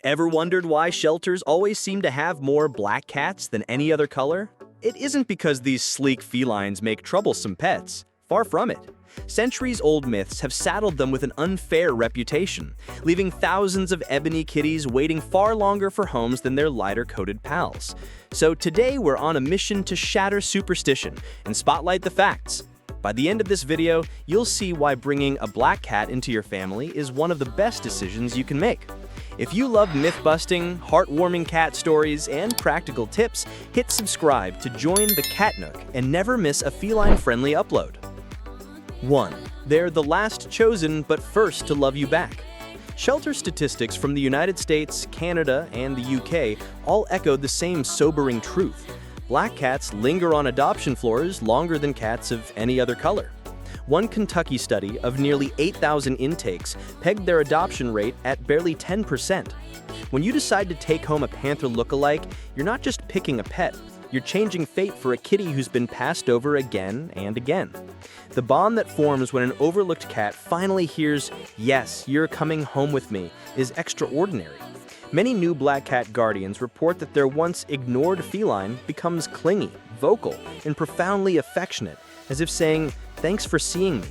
Ever wondered why shelters always seem to have more black cats than any other color? It isn't because these sleek felines make troublesome pets. Far from it. Centuries-old myths have saddled them with an unfair reputation, leaving thousands of ebony kitties waiting far longer for homes than their lighter-coated pals. So today we're on a mission to shatter superstition and spotlight the facts. By the end of this video, you'll see why bringing a black cat into your family is one of the best decisions you can make. If you love myth-busting, heartwarming cat stories, and practical tips, hit subscribe to join the Cat Nook and never miss a feline-friendly upload. 1. They're the last chosen but first to love you back. Shelter statistics from the United States, Canada, and the UK all echoed the same sobering truth. Black cats linger on adoption floors longer than cats of any other color. One Kentucky study of nearly 8,000 intakes pegged their adoption rate at barely 10%. When you decide to take home a panther look-alike, you're not just picking a pet, you're changing fate for a kitty who's been passed over again and again. The bond that forms when an overlooked cat finally hears, "Yes, you're coming home with me," is extraordinary. Many new black cat guardians report that their once ignored feline becomes clingy, vocal, and profoundly affectionate, as if saying, "Thanks for seeing me."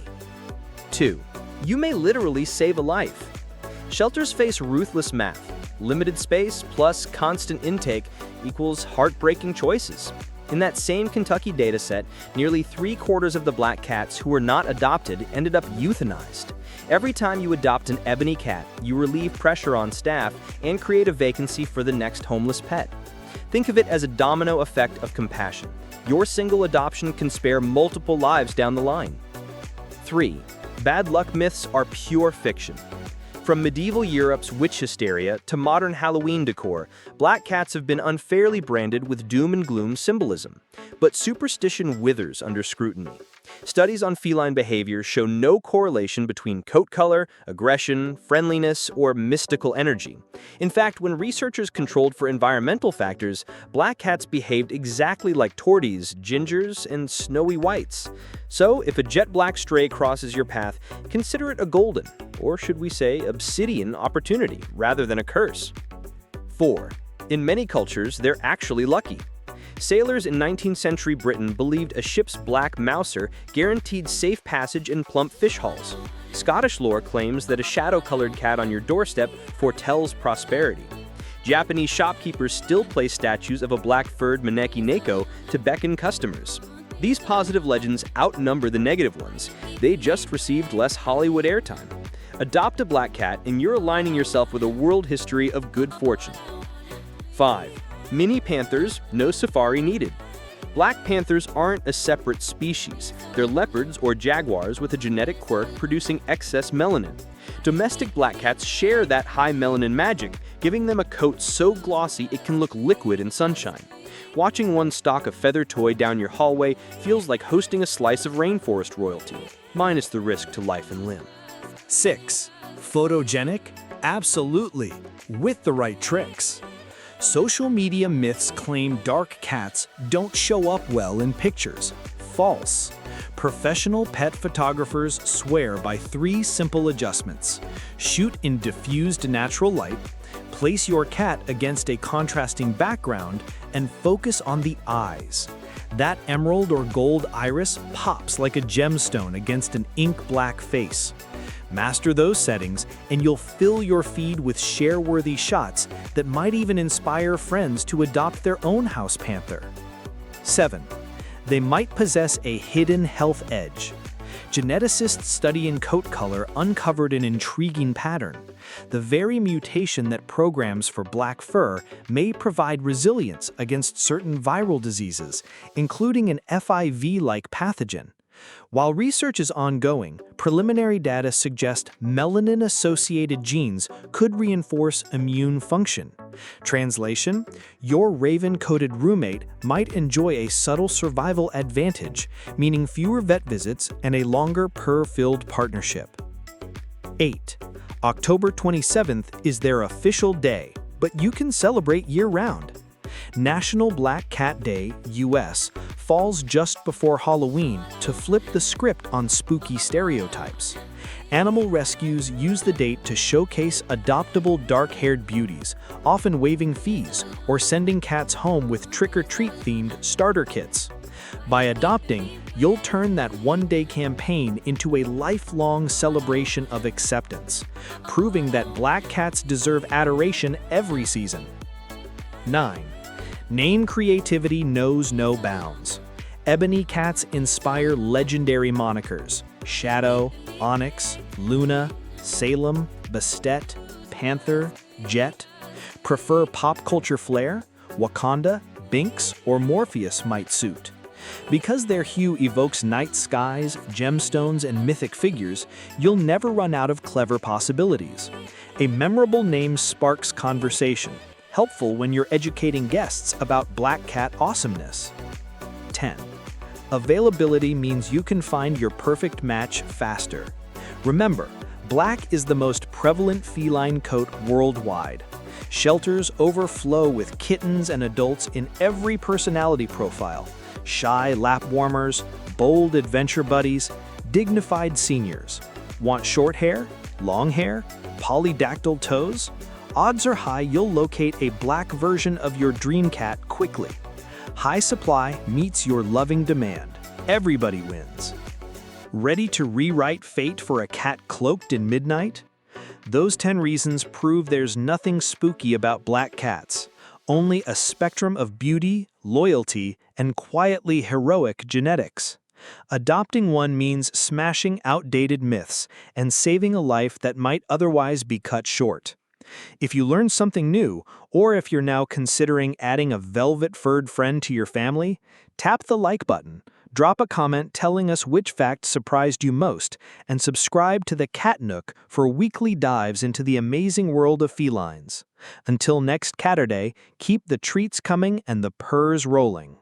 2. You may literally save a life. Shelters face ruthless math. Limited space plus constant intake equals heartbreaking choices. In that same Kentucky dataset, nearly 3/4 of the black cats who were not adopted ended up euthanized. Every time you adopt an ebony cat, you relieve pressure on staff and create a vacancy for the next homeless pet. Think of it as a domino effect of compassion. Your single adoption can spare multiple lives down the line. 3. Bad luck myths are pure fiction. From medieval Europe's witch hysteria to modern Halloween decor, black cats have been unfairly branded with doom and gloom symbolism. But superstition withers under scrutiny. Studies on feline behavior show no correlation between coat color, aggression, friendliness, or mystical energy. In fact, when researchers controlled for environmental factors, black cats behaved exactly like torties, gingers, and snowy whites. So, if a jet black stray crosses your path, consider it a golden, or should we say obsidian, opportunity rather than a curse. 4. In many cultures, they're actually lucky. Sailors in 19th century Britain believed a ship's black mouser guaranteed safe passage in plump fish hauls. Scottish lore claims that a shadow-colored cat on your doorstep foretells prosperity. Japanese shopkeepers still place statues of a black-furred maneki neko to beckon customers. These positive legends outnumber the negative ones. They just received less Hollywood airtime. Adopt a black cat and you're aligning yourself with a world history of good fortune. 5. Mini panthers, no safari needed. Black panthers aren't a separate species. They're leopards or jaguars with a genetic quirk producing excess melanin. Domestic black cats share that high melanin magic, giving them a coat so glossy it can look liquid in sunshine. Watching one stalk a feather toy down your hallway feels like hosting a slice of rainforest royalty, minus the risk to life and limb. 6. Photogenic? Absolutely, with the right tricks. Social media myths claim dark cats don't show up well in pictures. False. Professional pet photographers swear by 3 simple adjustments. Shoot in diffused natural light, place your cat against a contrasting background, and focus on the eyes. That emerald or gold iris pops like a gemstone against an ink-black face. Master those settings, and you'll fill your feed with share-worthy shots that might even inspire friends to adopt their own house panther. 7. They might possess a hidden health edge. Geneticists studying coat color uncovered an intriguing pattern. The very mutation that programs for black fur may provide resilience against certain viral diseases, including an FIV-like pathogen. While research is ongoing, preliminary data suggest melanin-associated genes could reinforce immune function. Translation: your raven-coated roommate might enjoy a subtle survival advantage, meaning fewer vet visits and a longer purr-filled partnership. 8. October 27th is their official day, but you can celebrate year-round. National Black Cat Day, US, falls just before Halloween to flip the script on spooky stereotypes. Animal rescues use the date to showcase adoptable dark-haired beauties, often waiving fees or sending cats home with trick-or-treat themed starter kits. By adopting, you'll turn that one-day campaign into a lifelong celebration of acceptance, proving that black cats deserve adoration every season. 9. Name creativity knows no bounds. Ebony cats inspire legendary monikers: Shadow, Onyx, Luna, Salem, Bastet, Panther, Jet. Prefer pop culture flair? Wakanda, Binks, or Morpheus might suit. Because their hue evokes night skies, gemstones, and mythic figures, you'll never run out of clever possibilities. A memorable name sparks conversation, helpful when you're educating guests about black cat awesomeness. 10. Availability means you can find your perfect match faster. Remember, black is the most prevalent feline coat worldwide. Shelters overflow with kittens and adults in every personality profile: shy lap warmers, bold adventure buddies, dignified seniors. Want short hair, long hair, polydactyl toes? Odds are high you'll locate a black version of your dream cat quickly. High supply meets your loving demand. Everybody wins. Ready to rewrite fate for a cat cloaked in midnight? Those 10 reasons prove there's nothing spooky about black cats, only a spectrum of beauty, loyalty, and quietly heroic genetics. Adopting one means smashing outdated myths and saving a life that might otherwise be cut short. If you learned something new, or if you're now considering adding a velvet-furred friend to your family, tap the like button, drop a comment telling us which fact surprised you most, and subscribe to the Cat Nook for weekly dives into the amazing world of felines. Until next Catterday, keep the treats coming and the purrs rolling.